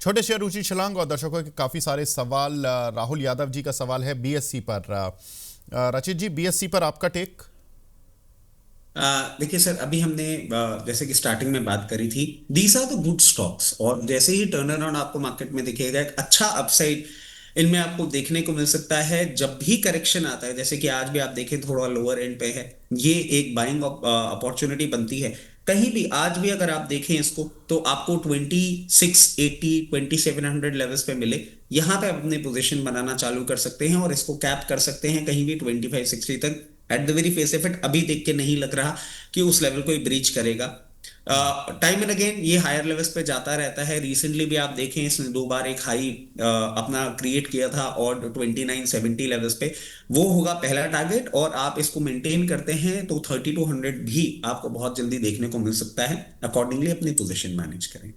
छोटे शेयर ऊंची छलांग और दर्शकों के काफी सारे सवाल। राहुल यादव जी का सवाल है बीएससी पर। रचित जी, बीएससी पर आपका टेक। देखिए सर, अभी हमने जैसे कि स्टार्टिंग में बात करी थी, these are the good stocks, और जैसे ही टर्न अराउंड आपको मार्केट में दिखेगा, एक अच्छा अपसाइड इनमें आपको देखने को मिल सकता है। जब भी करेक्शन आता है, जैसे कि आज भी आप देखें थोड़ा लोअर एंड पे है, ये एक बाइंग अपॉर्चुनिटी बनती है। कहीं भी आज भी अगर आप देखें इसको, तो आपको 2680 2700 लेवल्स पे मिले, यहाँ पे आप अपनी पोजीशन बनाना चालू कर सकते हैं और इसको कैप कर सकते हैं कहीं भी 2560 तक। Eight the very face effect अभी देख के नहीं लग रहा कि उस लेवल को ब्रीच करेगा। टाइम एंड अगेन ये हायर लेवल्स पे जाता रहता है। रिसेंटली भी आप देखें, इसने दो बार एक हाई अपना क्रिएट किया था, और 2970 लेवल्स पे वो होगा पहला टारगेट। और आप इसको मेंटेन करते हैं तो 3200 भी आपको बहुत जल्दी देखने को मिल सकता है। अकॉर्डिंगली अपनी पोजीशन मैनेज करें।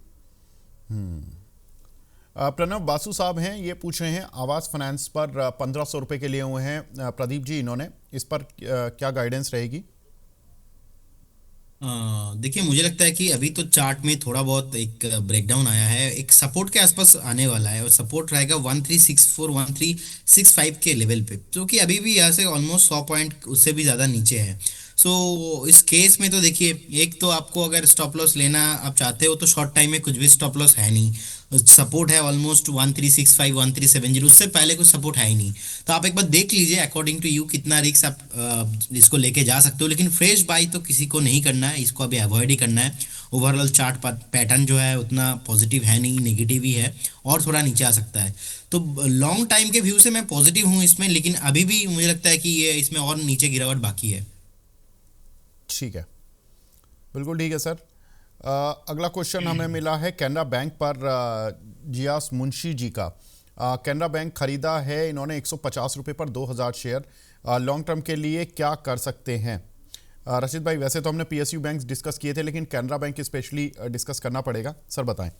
प्रणव बासु साहब हैं, ये पूछ रहे हैं आवास फाइनेंस पर 1500 रुपये के लिए हुए हैं। प्रदीप जी, इन्होंने इस पर क्या गाइडेंस रहेगी? देखिए, मुझे लगता है कि अभी तो चार्ट में थोड़ा बहुत एक ब्रेकडाउन आया है, एक सपोर्ट के आसपास आने वाला है, और सपोर्ट रहेगा 1364 1365 के लेवल पे, जो कि अभी भी यहाँ से ऑलमोस्ट 100 पॉइंट उससे भी ज़्यादा नीचे है। सो इस केस में तो देखिए, एक तो आपको अगर स्टॉप लॉस लेना आप चाहते हो तो शॉर्ट टाइम में कुछ भी स्टॉप लॉस है नहीं। सपोर्ट है ऑलमोस्ट 1365 1370, उससे पहले कुछ सपोर्ट है ही नहीं। तो आप एक बार देख लीजिए अकॉर्डिंग टू यू कितना रिस्क आप इसको लेके जा सकते हो, लेकिन फ्रेश बाई तो किसी को नहीं करना है, इसको अभी अवॉइड ही करना है। ओवरऑल चार्ट पैटर्न जो है उतना पॉजिटिव है नहीं, नेगेटिव ही है, और थोड़ा नीचे आ सकता है। तो लॉन्ग टाइम के व्यू से मैं पॉजिटिव हूँ इसमें, लेकिन अभी भी मुझे लगता है कि ये इसमें और नीचे गिरावट बाकी है। ठीक है, बिल्कुल ठीक है सर। अगला क्वेश्चन हमें मिला है कैनरा बैंक पर, जियास मुंशी जी का। कैनरा बैंक खरीदा है इन्होंने 150 रुपये पर 2000 शेयर। लॉन्ग टर्म के लिए क्या कर सकते हैं? रशीद भाई, वैसे तो हमने पीएसयू बैंक डिस्कस किए थे, लेकिन कैनरा बैंक स्पेशली डिस्कस करना पड़ेगा। सर बताएं।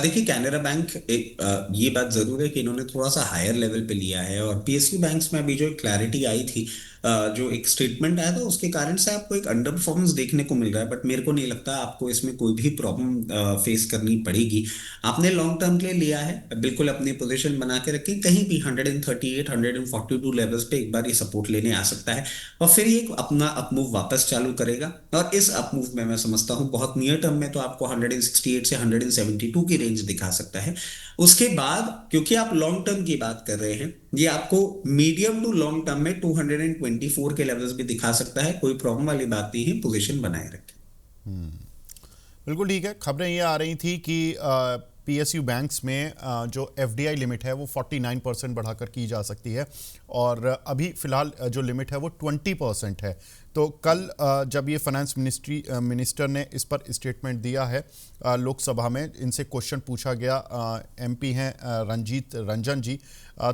देखिए, कैनरा बैंक एक ये बात जरूर है कि इन्होंने थोड़ा सा हायर लेवल पे लिया है, और पीएसयू बैंक्स में अभी जो एक क्लैरिटी आई थी, जो एक स्टेटमेंट आया था, उसके कारण से आपको एक अंडर परफॉर्मेंस देखने को मिल रहा है। बट मेरे को नहीं लगता आपको इसमें कोई भी प्रॉब्लम फेस करनी पड़ेगी। आपने लॉन्ग टर्म के लिए लिया है, बिल्कुल अपनी पोजीशन बना के रखें। कहीं भी 138 142 लेवल्स पे एक बार ये सपोर्ट लेने आ सकता है, और फिर ये अपना अपमूव वापस चालू करेगा। और इस अपमूव में मैं समझता हूँ बहुत नियर टर्म में तो आपको 168 से 172 की रेंज दिखा सकता है। उसके बाद, क्योंकि आप लॉन्ग टर्म की बात कर रहे हैं, ये आपको मीडियम टू लॉन्ग टर्म में 224 के लेवल्स भी दिखा सकता है। कोई प्रॉब्लम वाली बात नहीं है, पोजीशन बनाए रखें। बिल्कुल ठीक है। खबरें ये आ रही थी कि पीएसयू बैंक्स में जो एफडीआई लिमिट है वो 49% बढ़ाकर की जा सकती है, और अभी फ़िलहाल जो लिमिट है वो 20% है। तो कल जब ये फाइनेंस मिनिस्टर ने इस पर स्टेटमेंट दिया है लोकसभा में, इनसे क्वेश्चन पूछा गया। एमपी हैं रंजीत रंजन जी।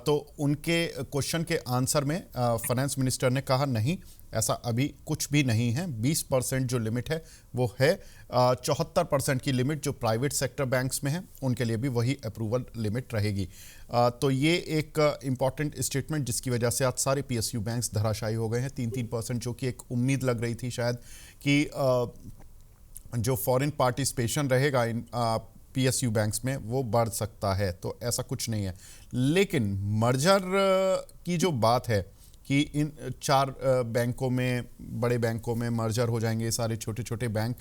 तो उनके क्वेश्चन के आंसर में फाइनेंस मिनिस्टर ने कहा नहीं, ऐसा अभी कुछ भी नहीं है। 20% जो लिमिट है वो है। 74% की लिमिट जो प्राइवेट सेक्टर बैंक्स में है उनके लिए भी वही अप्रूवल लिमिट रहेगी। तो ये एक इम्पॉर्टेंट स्टेटमेंट जिसकी वजह से आज सारे पीएसयू बैंक्स धराशायी हो गए हैं। 3-3% जो कि एक उम्मीद लग रही थी शायद कि जो फॉरेन पार्टिसिपेशन रहेगा इन पीएसयू बैंक्स में वो बढ़ सकता है, तो ऐसा कुछ नहीं है। लेकिन मर्जर की जो बात है कि इन चार बैंकों में, बड़े बैंकों में मर्जर हो जाएंगे सारे छोटे छोटे बैंक।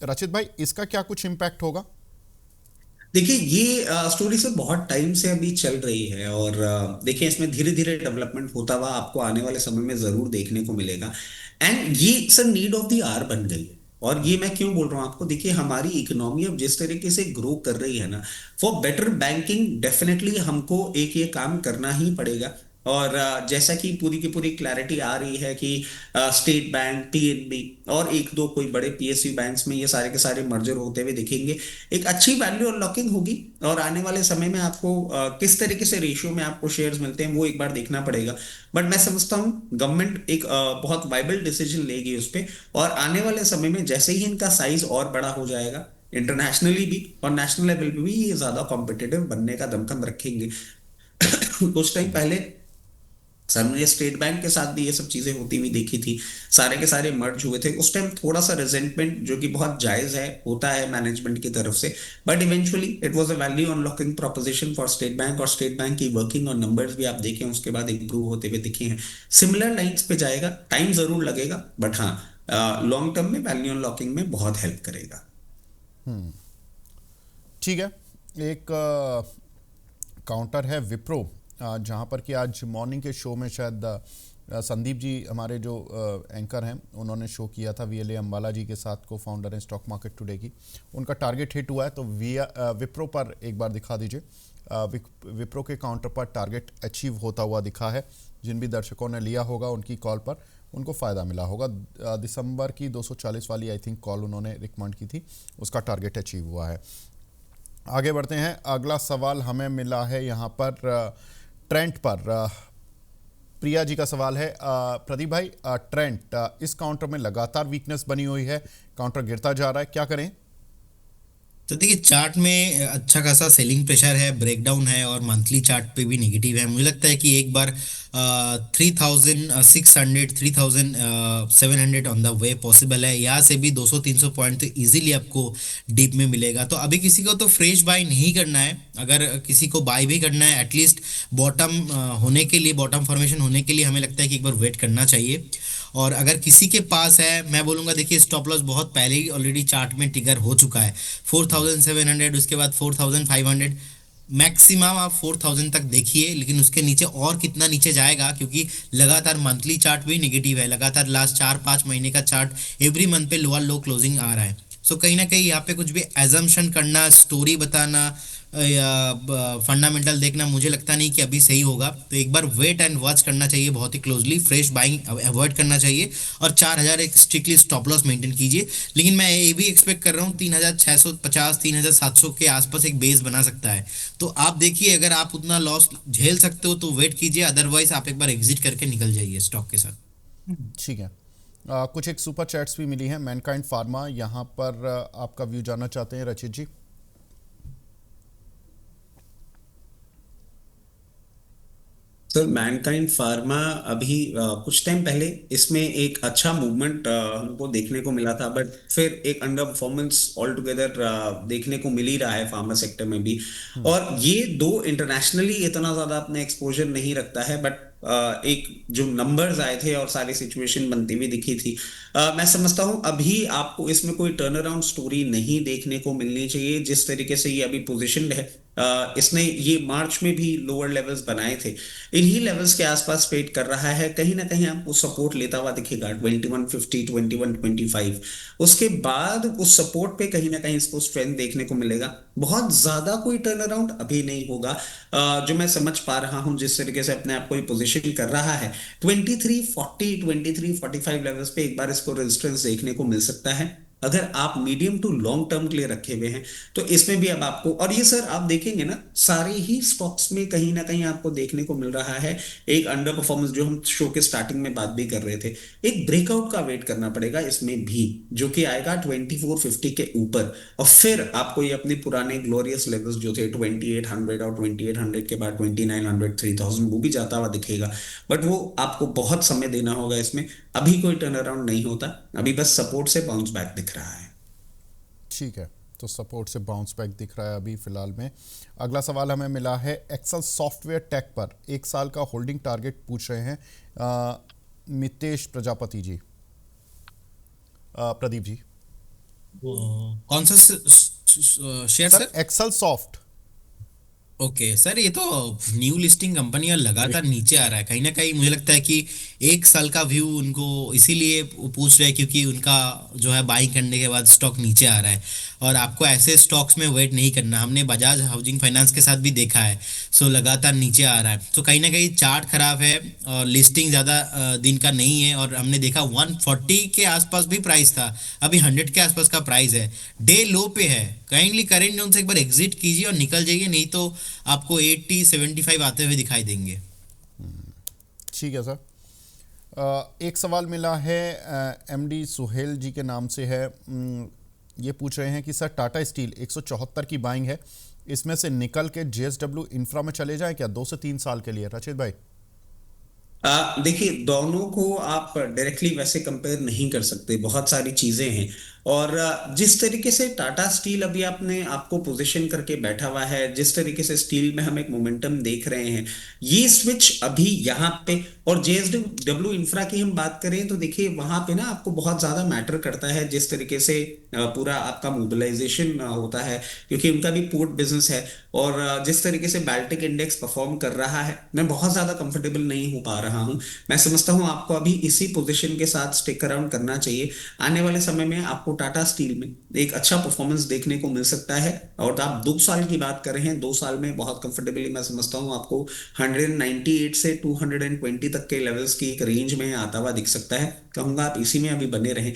रचित भाई, इसका क्या कुछ इम्पैक्ट होगा? देखिए, ये स्टोरी से बहुत टाइम से अभी चल रही है, और देखिए इसमें धीरे धीरे डेवलपमेंट होता हुआ आपको आने वाले समय में जरूर देखने को मिलेगा। एंड ये sir need of the hour बन गई है। और ये मैं क्यों बोल रहा हूँ आपको, देखिए हमारी इकोनॉमी अब जिस तरीके से ग्रो कर रही है ना, फॉर बेटर बैंकिंग डेफिनेटली हमको एक ये काम करना ही पड़ेगा। और जैसा कि पूरी की पूरी क्लैरिटी आ रही है कि स्टेट बैंक, पीएनबी और एक दो कोई बड़े पीएसयू बैंक्स में ये सारे के सारे मर्जर होते हुए दिखेंगे, एक अच्छी वैल्यू अनलॉकिंग होगी। और आने वाले समय में आपको किस तरीके से रेशियो में आपको शेयर्स मिलते हैं वो एक बार देखना पड़ेगा। बट मैं समझता हूँ गवर्नमेंट एक बहुत वाइबल डिसीजन लेगी उस पे, और आने वाले समय में जैसे ही इनका साइज और बड़ा हो जाएगा, इंटरनेशनली भी और नेशनल लेवल पे भी ये ज्यादा कॉम्पिटिटिव बनने का दमखम रखेंगे। कुछ टाइम पहले सर हमने स्टेट बैंक के साथ भी ये सब चीजें होती हुई देखी थी, सारे के सारे मर्ज हुए थे उस टाइम, थोड़ा सा रिजेंटमेंट जो कि बहुत जायज है होता है मैनेजमेंट की तरफ से, but eventually it was a value unlocking proposition for state bank, और स्टेट बैंक की वर्किंग और नंबर्स भी आप देखें उसके बाद इंप्रूव होते हुए दिखे हैं। सिमिलर लाइंस पे जाएगा, टाइम जरूर लगेगा, बट हाँ लॉन्ग टर्म में वैल्यू अनलॉकिंग में बहुत हेल्प करेगा। ठीक है। एक काउंटर है विप्रो, जहाँ पर कि आज मॉर्निंग के शो में शायद संदीप जी हमारे जो एंकर हैं उन्होंने शो किया था वीएलए अंबाला जी के साथ, को फाउंडर हैं स्टॉक मार्केट टुडे की। उनका टारगेट हिट हुआ है, तो विप्रो पर एक बार दिखा दीजिए। विप्रो के काउंटर पर टारगेट अचीव होता हुआ दिखा है। जिन भी दर्शकों ने लिया होगा उनकी कॉल पर उनको फ़ायदा मिला होगा। दिसंबर की 240 वाली आई थिंक कॉल उन्होंने रिकमेंड की थी, उसका टारगेट अचीव हुआ है। आगे बढ़ते हैं। अगला सवाल हमें मिला है यहाँ पर ट्रेंट पर। प्रिया जी का सवाल है, प्रदीप भाई, ट्रेंट इस काउंटर में लगातार वीकनेस बनी हुई है, काउंटर गिरता जा रहा है, क्या करें? तो देखिए चार्ट में अच्छा खासा सेलिंग प्रेशर है, ब्रेकडाउन है, और मंथली चार्ट पे भी नेगेटिव है। मुझे लगता है कि एक बार 3600 3700 ऑन द वे पॉसिबल है। यहाँ से भी 200-300 पॉइंट तो इजीली आपको डीप में मिलेगा। तो अभी किसी को तो फ्रेश बाय नहीं करना है, अगर किसी को बाय भी करना है एटलीस्ट बॉटम होने के लिए, बॉटम फॉर्मेशन होने के लिए हमें लगता है कि एक बार वेट करना चाहिए। और अगर किसी के पास है, मैं बोलूंगा देखिए स्टॉप लॉस बहुत पहले ही ऑलरेडी चार्ट में ट्रिगर हो चुका है। 4700, उसके बाद 4500, मैक्सिमम आप 4000 तक देखिए, लेकिन उसके नीचे और कितना नीचे जाएगा, क्योंकि लगातार मंथली चार्ट भी नेगेटिव है, लगातार लास्ट 4-5 महीने का चार्ट एवरी मंथ पे लोअर लो क्लोजिंग आ रहा है। सो कहीं ना कहीं यहाँ पे कुछ भी एजम्पशन करना, स्टोरी बताना या फंडामेंटल देखना, मुझे लगता नहीं कि अभी सही होगा। तो एक बार वेट एंड वॉच करना चाहिए बहुत ही क्लोजली, फ्रेश बाइंग अवॉइड करना चाहिए, और 4000 एक स्ट्रिक्टली स्टॉप लॉस मेंटेन कीजिए। लेकिन मैं ये भी एक्सपेक्ट कर रहा हूँ 3650 3700 के आसपास एक बेस बना सकता है। तो आप देखिए अगर आप उतना लॉस झेल सकते हो तो वेट कीजिए, अदरवाइज आप एक बार एग्जिट करके निकल जाइए स्टॉक के साथ। ठीक है। कुछ एक सुपर चैट्स भी मिली हैं। मैनकाइंड फार्मा, यहाँ पर आपका व्यू जानना चाहते हैं रचित जी। सर मैनकाइंड फार्मा अभी कुछ टाइम पहले इसमें एक अच्छा मूवमेंट हमको देखने को मिला था, बट फिर एक अंडर परफॉर्मेंस ऑल टुगेदर देखने को मिल ही रहा है फार्मा सेक्टर में भी। और ये दो इंटरनेशनली इतना ज्यादा अपने एक्सपोजर नहीं रखता है, बट एक जो नंबर्स आए थे और सारी सिचुएशन बनती हुई दिखी थी, मैं समझता हूं अभी आपको इसमें कोई टर्न अराउंड स्टोरी नहीं देखने को मिलनी चाहिए। जिस तरीके से ये अभी पोजीशनड है, इसने ये मार्च में भी लोअर लेवल्स बनाए थे, इन्हीं लेवल्स के आसपास ट्रेड कर रहा है, कहीं ना कहीं आपको सपोर्ट लेता हुआ दिखेगा 2150 2125। उसके बाद उस सपोर्ट पे कहीं ना कहीं इसको स्ट्रेंथ देखने को मिलेगा। बहुत ज्यादा कोई टर्न अराउंड अभी नहीं होगा। जो मैं समझ पा रहा हूं जिस तरीके से अपने आप को पोजीशन कर रहा है, 2340 2345 लेवल्स पे एक बार इसको रेजिस्टेंस देखने को मिल सकता है। अगर आप मीडियम टू लॉन्ग टर्म के लिए रखे हुए हैं तो इसमें भी अब आपको, और ये सर आप देखेंगे ना सारे ही स्टॉक्स में कहीं ना कहीं आपको देखने को मिल रहा है एक अंडर परफॉर्मेंस, जो हम शो के स्टार्टिंग में बात भी कर रहे थे। एक ब्रेकआउट का वेट करना पड़ेगा इसमें भी, जो कि आएगा 2450 के ऊपर, और फिर आपको ये अपने पुराने ग्लोरियस लेवल्स जो थे 2800, और 2800 के बाद 2900 3000 वो भी जाता हुआ दिखेगा। बट वो आपको बहुत समय देना होगा इसमें, अभी कोई टर्न अराउंड नहीं होता, अभी बस सपोर्ट से बाउंस बैक दिख रहा है। ठीक है, तो सपोर्ट से बाउंस बैक दिख रहा है अभी फिलहाल में। अगला सवाल हमें मिला है एक्सेल सॉफ्टवेयर टेक पर, 1 साल का होल्डिंग टारगेट पूछ रहे हैं मितेश प्रजापति जी। प्रदीप जी। कौन सा share sir sir? Excel soft. Okay sir, ये तो न्यू लिस्टिंग कंपनी और लगातार नीचे आ रहा है। कहीं ना कहीं मुझे लगता है कि 1 साल का व्यू उनको इसीलिए पूछ रहे हैं क्योंकि उनका जो है बाइंग करने के बाद स्टॉक नीचे आ रहा है, और आपको ऐसे स्टॉक्स में वेट नहीं करना। हमने बजाज हाउसिंग फाइनेंस के साथ भी देखा है। सो लगातार नीचे आ रहा है, तो कहीं ना कहीं चार्ट खराब है और लिस्टिंग ज़्यादा दिन का नहीं है। और हमने देखा 140 के आसपास भी प्राइस था, अभी 100 के आसपास का प्राइस है, डे लो पे है। काइंडली करेंट जोन से एक बार एग्जिट कीजिए और निकल जाइए, नहीं तो आपको 80-75 आते हुए दिखाई देंगे। ठीक है सर। एक सवाल मिला है एमडी सुहेल जी के नाम से है। ये पूछ रहे हैं कि सर टाटा स्टील 174 की बाइंग है, इसमें से निकल के जेएसडब्ल्यू इंफ्रा में चले जाएं क्या 2 से 3 साल के लिए? रचित भाई। देखिए, दोनों को आप डायरेक्टली वैसे कंपेयर नहीं कर सकते, बहुत सारी चीजें हैं। और जिस तरीके से टाटा स्टील अभी आपने आपको पोजीशन करके बैठा हुआ है, जिस तरीके से स्टील में हम एक मोमेंटम देख रहे हैं, ये स्विच अभी यहाँ पे, और जेएसडब्ल्यू इंफ्रा की हम बात करें तो देखिए वहां पे ना आपको बहुत ज्यादा मैटर करता है जिस तरीके से पूरा आपका मोबिलाइजेशन होता है, क्योंकि उनका भी पोर्ट बिजनेस है। और जिस तरीके से बाल्टिक इंडेक्स परफॉर्म कर रहा है, मैं बहुत ज्यादा कंफर्टेबल नहीं हो पा रहा हूं। मैं समझता हूं आपको अभी इसी पोजीशन के साथ स्टिक अराउंड करना चाहिए। आने वाले समय में आपको टाटा स्टील में एक अच्छा परफॉर्मेंस देखने को मिल सकता है। और आप 2 साल की बात कर रहे हैं, 2 साल में बहुत कंफर्टेबली मैं समझता हूं आपको 198 से 220 तक के लेवल्स की एक रेंज में आता हुआ दिख सकता है। कहूंगा आप इसी में अभी बने रहें,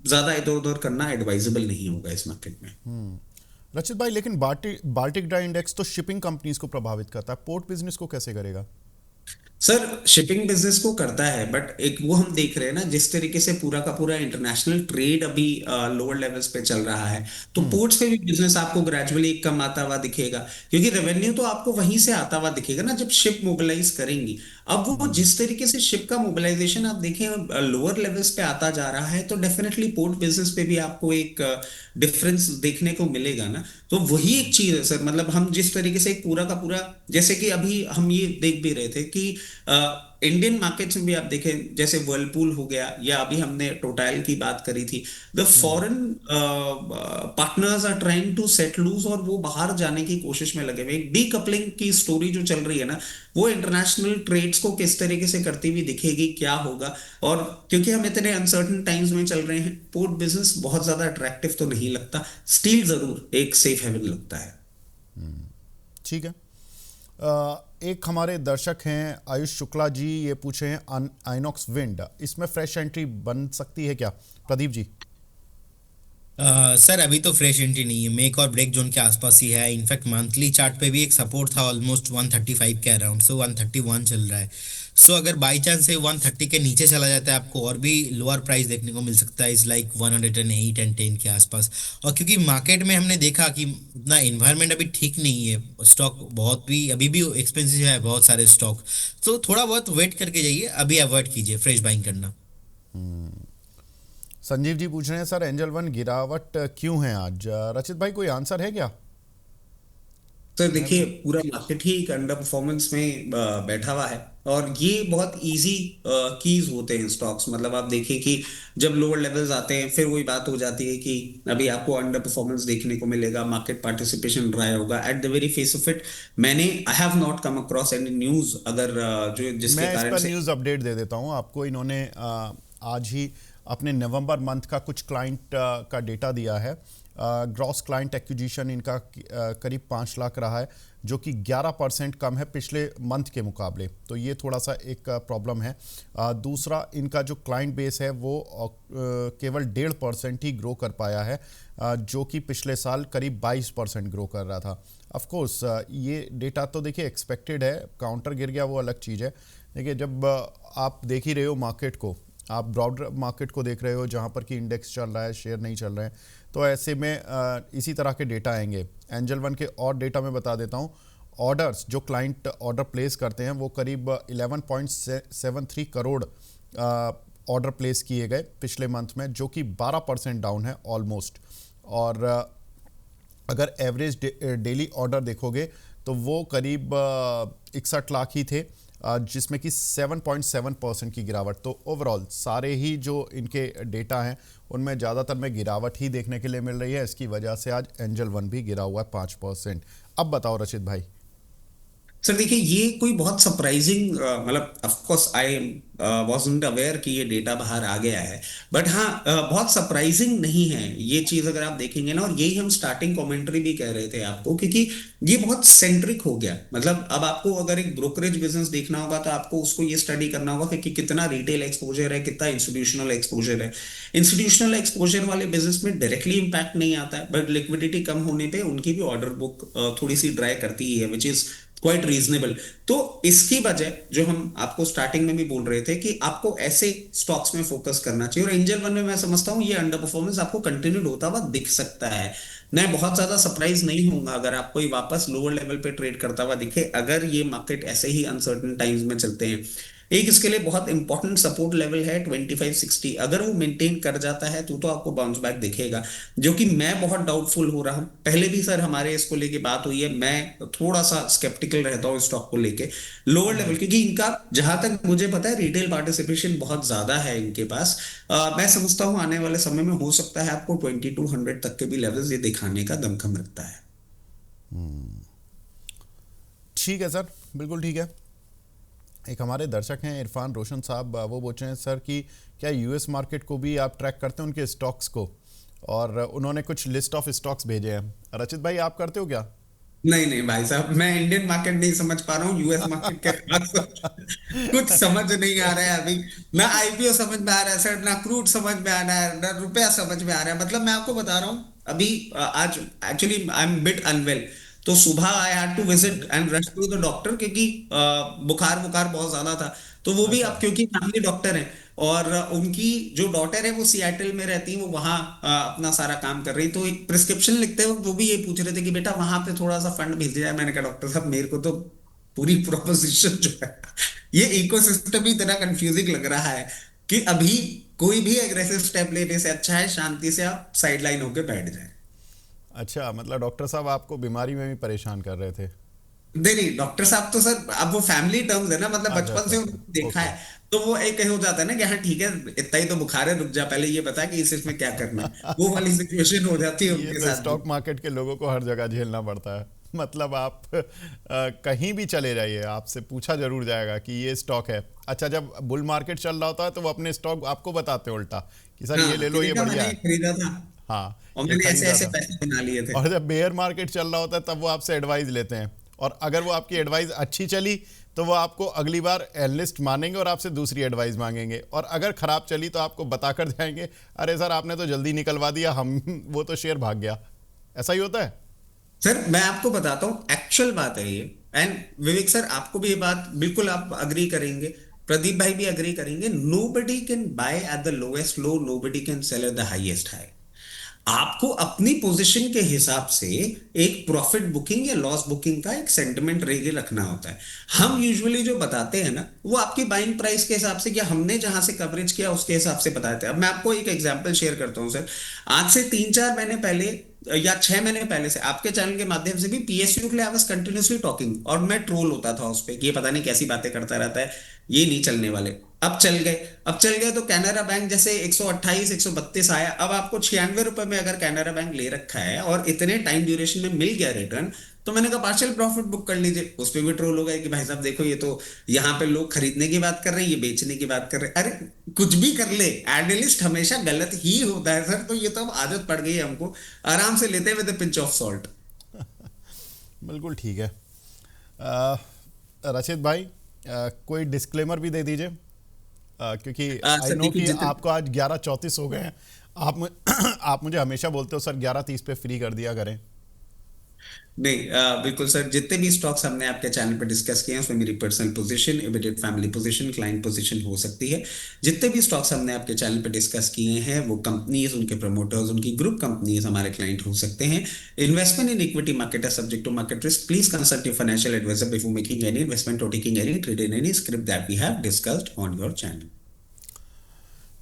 ज्यादा इधर उधर करना एडवाइजेबल नहीं होगा इस मार्केट में। रचित भाई, लेकिन बाल्टिक ड्राई इंडेक्स तो शिपिंग कंपनीज को प्रभावित करता है, पोर्ट बिजनेस को कैसे करेगा? सर, शिपिंग बिजनेस को करता है, बट एक वो हम देख रहे हैं ना जिस तरीके से पूरा का पूरा इंटरनेशनल ट्रेड अभी लोअर लेवल्स पे चल रहा है, तो हम्म। पोर्ट्स पे भी बिजनेस आपको ग्रेजुअली कम आता हुआ दिखेगा। क्योंकि रेवेन्यू तो आपको वहीं से आता हुआ दिखेगा ना जब शिप मोबिलाइज करेंगी। अब वो हम्म। जिस तरीके से शिप का मोबिलाइजेशन आप देखें लोअर लेवल्स पे आता जा रहा है, तो डेफिनेटली पोर्ट बिजनेस पे भी आपको एक डिफरेंस देखने को मिलेगा ना। तो वही एक चीज है सर, मतलब हम जिस तरीके से एक पूरा का पूरा, जैसे कि अभी हम ये देख भी रहे थे कि इंडियन मार्केट्स में भी आप देखें, जैसे वर्लपूल हो गया या अभी हमने टोटल की बात करी थी, the hmm. Foreign partners are trying to set loose, और वो बाहर जाने की कोशिश में लगे हुए। एक डीकपलिंग की स्टोरी जो चल रही है ना, वो इंटरनेशनल ट्रेड्स को किस तरीके से करती हुई दिखेगी, क्या होगा। और क्योंकि हम इतने अनसर्टन टाइम्स में चल रहे हैं, पोर्ट बिजनेस बहुत ज्यादा अट्रैक्टिव तो नहीं लगता, स्टील जरूर एक सेफ हेवन लगता है। ठीक है। एक हमारे दर्शक हैं आयुष शुक्ला जी, ये पूछे हैं आइनॉक्स विंड, इसमें फ्रेश एंट्री बन सकती है क्या? प्रदीप जी। सर अभी तो फ्रेश एंट्री नहीं है, मेक और ब्रेक जोन के आसपास ही है। इनफैक्ट मंथली चार्ट पे भी एक सपोर्ट था ऑलमोस्ट 135 के अराउंड, सो 131 चल रहा है। सो अगर बाई चांस से 130 के नीचे चला जाता है, आपको और भी लोअर प्राइस देखने को मिल सकता है, इज लाइक 108 एंड 10 के आसपास। और क्योंकि मार्केट में हमने देखा कि इतना इन्वायरमेंट अभी ठीक नहीं है, स्टॉक बहुत भी अभी भी एक्सपेंसिव है बहुत सारे स्टॉक, तो थोड़ा बहुत वेट करके जाइए, अभी अवॉइड कीजिए फ्रेश बाइंग करना। संजीव जी पूछ रहे हैं सर, एंजल वन गिरावट क्यों है आज? रचित भाई, कोई आंसर है क्या? सर मैं देखिए, भी। पूरा मार्केट ही एक अंडर परफॉर्मेंस में बैठा हुआ है। और ये बहुत इजी कीज होते हैं स्टॉक्स, मतलब आप देखिए कि जब लोअर लेवल्स आते हैं फिर वही बात हो जाती है कि अभी आपको अंडर परफॉर्मेंस देखने को मिलेगा, मार्केट पार्टिसिपेशन रहा होगा at the very face of it. मैंने I have not come across any news अगर जो जिसके मैं इस कारण पर से। न्यूज़ अपडेट दे देता हूं आपको। इन्होंने आज ही अपने नवंबर मंथ का कुछ क्लाइंट का डेटा दिया है। ग्रॉस क्लाइंट एक्विजिशन इनका करीब 5 लाख रहा है, जो कि 11% कम है पिछले मंथ के मुकाबले। तो ये थोड़ा सा एक प्रॉब्लम है। दूसरा, इनका जो क्लाइंट बेस है वो केवल 1.5% ही ग्रो कर पाया है, जो कि पिछले साल करीब 22% ग्रो कर रहा था। ऑफ कोर्स ये डेटा तो देखिए एक्सपेक्टेड है, काउंटर गिर गया वो अलग चीज़ है। देखिए, जब आप देख ही रहे हो मार्केट को, आप ब्रॉडर मार्केट को देख रहे हो जहाँ पर कि इंडेक्स चल रहा है, शेयर नहीं चल रहे हैं, तो ऐसे में इसी तरह के डेटा आएंगे। एंजल वन के और डेटा में बता देता हूँ। ऑर्डर्स, जो क्लाइंट ऑर्डर प्लेस करते हैं, वो करीब 11.73 करोड़ ऑर्डर प्लेस किए गए पिछले मंथ में, जो कि 12% डाउन है ऑलमोस्ट। और अगर एवरेज डेली ऑर्डर देखोगे तो वो करीब 61 लाख ही थे, जिसमें कि 7.7% की गिरावट। तो ओवरऑल सारे ही जो इनके डेटा हैं उनमें ज़्यादातर में गिरावट ही देखने के लिए मिल रही है। इसकी वजह से आज एंजल वन भी गिरा हुआ है 5%। अब बताओ रचित भाई। सर देखिए, ये कोई बहुत सरप्राइजिंग, मतलब of course I wasn't aware कि ये डेटा बाहर आ गया है। बट हाँ, बहुत सरप्राइजिंग नहीं है ये चीज अगर आप देखेंगे ना। और यही हम स्टार्टिंग कमेंट्री भी कह रहे थे आपको, क्योंकि ये बहुत सेंट्रिक हो गया। मतलब अब आपको अगर एक ब्रोकरेज बिजनेस देखना होगा तो आपको उसको ये स्टडी करना होगा कि कितना रिटेल एक्सपोजर है, कितना इंस्टीट्यूशनल एक्सपोजर है। इंस्टीट्यूशनल एक्सपोजर वाले बिजनेस में डायरेक्टली इंपैक्ट नहीं आता है, बट लिक्विडिटी कम होने पे उनकी भी ऑर्डर बुक थोड़ी सी ड्राई करती ही है, विच इज क्वाइट रीजनेबल। तो इसकी वजह जो हम आपको स्टार्टिंग में भी बोल रहे थे कि आपको ऐसे स्टॉक्स में फोकस करना चाहिए। और एंजल वन में मैं समझता हूं ये अंडर परफॉर्मेंस आपको कंटिन्यूड होता हुआ दिख सकता है। मैं बहुत ज्यादा सरप्राइज नहीं होऊंगा अगर आपको ये वापस लोअर लेवल पे ट्रेड करता हुआ दिखे, अगर ये मार्केट ऐसे ही अनसर्टेन टाइम्स में चलते हैं। एक इसके लिए बहुत इंपॉर्टेंट सपोर्ट लेवल है 2560। अगर वो मेंटेन कर जाता है तो आपको बाउंस बैक दिखेगा, जो कि मैं बहुत डाउटफुल हो रहा हूँ। पहले भी सर हमारे इसको लेके बात हुई है, मैं थोड़ा सा स्केप्टिकल रहता हूँ स्टॉक को लेके लोअर लेवल, क्योंकि इनका जहां तक मुझे पता है रिटेल पार्टिसिपेशन बहुत ज्यादा है इनके पास। मैं समझता हूँ आने वाले समय में हो सकता है आपको 2200 तक के भी लेवल्स ये दिखाने का दमखम रखता है। ठीक है सर, बिल्कुल ठीक है। एक हमारे दर्शक हैं इरफान रोशन साहब, वो पूछ रहे हैं सर कि क्या यूएस मार्केट को भी आप ट्रैक करते हैं, उनके स्टॉक्स को, और उन्होंने कुछ लिस्ट ऑफ स्टॉक्स भेजे हैं। रचित भाई, आप करते हो क्या? नहीं नहीं भाई साहब, मैं इंडियन मार्केट नहीं समझ पा रहा हूँ, यूएस मार्केट के खास कुछ समझ नहीं आ रहा है अभी। ना आईपीओ समझ में आ रहा है सर, ना क्रूड समझ में आ रहा है, ना रुपया समझ में आ रहा है। मतलब मैं आपको बता रहा हूँ अभी आज actually I am bit unwell, तो सुबह I had to visit and rush to the doctor, क्योंकि बुखार बुखार बहुत ज्यादा था। तो वो भी अच्छा। अब क्योंकि फैमिली डॉक्टर हैं, और उनकी जो डॉटर है वो सियाटल में रहती है, वो वहाँ अपना सारा काम कर रही है। तो एक प्रिस्क्रिप्शन लिखते वक्त वो भी ये पूछ रहे थे कि बेटा वहां पे थोड़ा सा फंड भेज दिया जाए। मैंने कहा डॉक्टर साहब मेरे को तो पूरी प्रोपोजिशन जो है, ये इकोसिस्टम ही इतना कंफ्यूजिंग लग रहा है कि अभी कोई भी एग्रेसिव स्टेप लेने से अच्छा है शांति से आप साइडलाइन होकर बैठ जाए। अच्छा, मतलब डॉक्टर साहब आपको बीमारी में भी परेशान कर रहे थे? नहीं नहीं डॉक्टर साहब तो सर अब वो फैमिली टर्म्स है ना, मतलब अच्छा बचपन अच्छा से अच्छा। उन्होंने देखा ओके। है। तो वो एक हो जाता है ना कि हाँ ठीक है, इतना ही तो बुखार है, रुक जा, पहले ये बता कि इसमें क्या करना है। वो वाली सिचुएशन हो जाती है ये उनके तो साथ भी। स्टॉक मार्केट के लोगों को हर जगह झेलना पड़ता है। मतलब आप कहीं भी चले जाइए, आपसे पूछा जरूर जाएगा कि ये स्टॉक है। अच्छा, जब बुल मार्केट चल रहा होता है तो वो अपने स्टॉक आपको बताते हैं उल्टा कि सर ये हाँ ले कि लो, ये देखा बढ़िया मैंने ये है। खरीदा था हाँ, और ये मैंने ऐसे खरीदा ऐसे था। पैसे बना लिए थे। और जब बेयर मार्केट चल रहा होता है तब वो आपसे एडवाइस लेते हैं, और अगर वो आपकी एडवाइस अच्छी चली तो वो आपको अगली बार एनालिस्ट मानेंगे और आपसे दूसरी एडवाइस मांगेंगे, और अगर खराब चली तो आपको बताकर जाएंगे अरे सर आपने तो जल्दी निकलवा दिया, हम वो तो शेयर भाग गया। ऐसा ही होता है। सर मैं आपको बताता हूँ एक्चुअल बात है ये। एंड विवेक सर आपको भी ये बात बिल्कुल आप अग्री करेंगे, प्रदीप भाई भी अग्री करेंगे, nobody can by at the lowest low, nobody can sell at the highest high. आपको अपनी पोजीशन के हिसाब से एक प्रॉफिट बुकिंग या लॉस बुकिंग का एक सेंटिमेंट रेंज रखना होता है। हम यूजुअली जो बताते हैं ना वो आपकी बाइंग प्राइस के हिसाब से, या हमने जहां से कवरेज किया उसके हिसाब से बताते हैं। अब मैं आपको एक एग्जांपल शेयर करता हूं सर। आज से 3-4 महीने पहले या 6 महीने पहले से आपके चैनल के माध्यम से भी पीएसयू के लिए आई वाज कंटिन्यूअसली टॉकिंग, और मैं ट्रोल होता था उस पर कि ये पता नहीं कैसी बातें करता रहता है, ये नहीं चलने वाले। अब चल गए, अब चल गए तो कैनरा बैंक जैसे 128 132 आया। अब आपको 96 रुपए में अगर कैनरा बैंक ले रखा है और इतने टाइम ड्यूरेशन में मिल गया रिटर्न, तो मैंने कहा पार्शियल प्रॉफिट बुक कर लीजिए। उस पर भी ट्रोल हो गया कि भाई साहब देखो ये तो यहाँ पे लोग खरीदने की बात कर रहे हैं, ये बेचने की बात कर रहे हैं। अरे कुछ भी कर ले, एनालिस्ट हमेशा गलत ही होता है सर। तो ये तो अब आदत पड़ गई है हमको, आराम से लेते हैं विद पिंच ऑफ सॉल्ट। बिल्कुल ठीक है। अ, रशीद भाई, कोई डिस्क्लेमर भी दे दीजिए, क्योंकि आई सर नो देखिए कि जितने आपको आज 11:34 हो गए हैं। आप मुझे हमेशा बोलते हो सर 11:30 पे फ्री कर दिया करें। नहीं बिल्कुल सर, जितने भी स्टॉक्स हमने आपके चैनल पर डिस्कस किए हैं उसमें मेरी personal position, immediate family position, client position हो सकती है। जितने भी स्टॉक्स हमने आपके चैनल पर डिस्कस किए हैं वो कंपनीज, उनके प्रमोटर्स, उनकी ग्रुप कंपनीज हमारे क्लाइंट हो सकते हैं। इन्वेस्टमेंट इन इक्विटी मार्केट है subject to market risk. Please consult your financial advisor before making any investment or taking any trade in any script that we have discussed on your channel.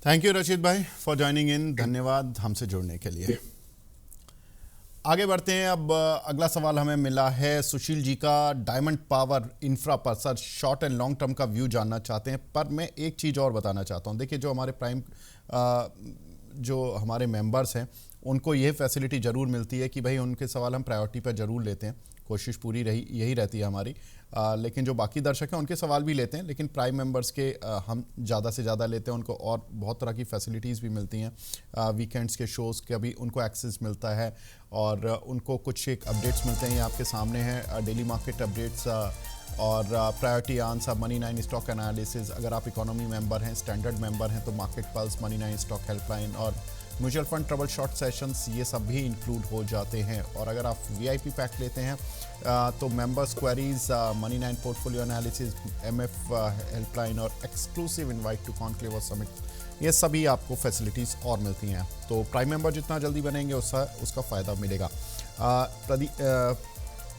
Thank you Rashid भाई for joining in, धन्यवाद हमसे जुड़ने के लिए। आगे बढ़ते हैं। अब अगला सवाल हमें मिला है सुशील जी का, डायमंड पावर इंफ्रा पर sir short and long term का व्यू जानना चाहते हैं। पर मैं एक चीज़ और बताना चाहता हूं, देखिए जो हमारे प्राइम जो हमारे मेंबर्स हैं उनको ये फैसिलिटी ज़रूर मिलती है कि भाई उनके सवाल हम प्रायोरिटी पर ज़रूर लेते हैं, कोशिश पूरी रही यही रहती है हमारी। लेकिन जो बाकी दर्शक हैं उनके सवाल भी लेते हैं, लेकिन प्राइम मेंबर्स के हम ज़्यादा से ज़्यादा लेते हैं। उनको और बहुत तरह की फैसिलिटीज़ भी मिलती हैं, वीकेंड्स के शोज़ का भी उनको एक्सेस मिलता है, और उनको कुछ एक अपडेट्स मिलते हैं, ये आपके सामने हैं डेली मार्केट अपडेट्स, और priority answer, money 9 stock analysis. अगर आप इकोनॉमी मेंबर हैं, स्टैंडर्ड मेंबर हैं तो market pulse, money 9 stock helpline और mutual fund troubleshoot sessions, ये सब भी इंक्लूड हो जाते हैं। और अगर आप वीआईपी पैक लेते हैं तो members queries, money 9 portfolio analysis, MF helpline और एक्सक्लूसिव इनवाइट टू कॉन्क्लेव और समिट, ये सभी आपको फैसिलिटीज़ और मिलती हैं। तो प्राइम मेंबर जितना जल्दी बनेंगे उसका फ़ायदा मिलेगा।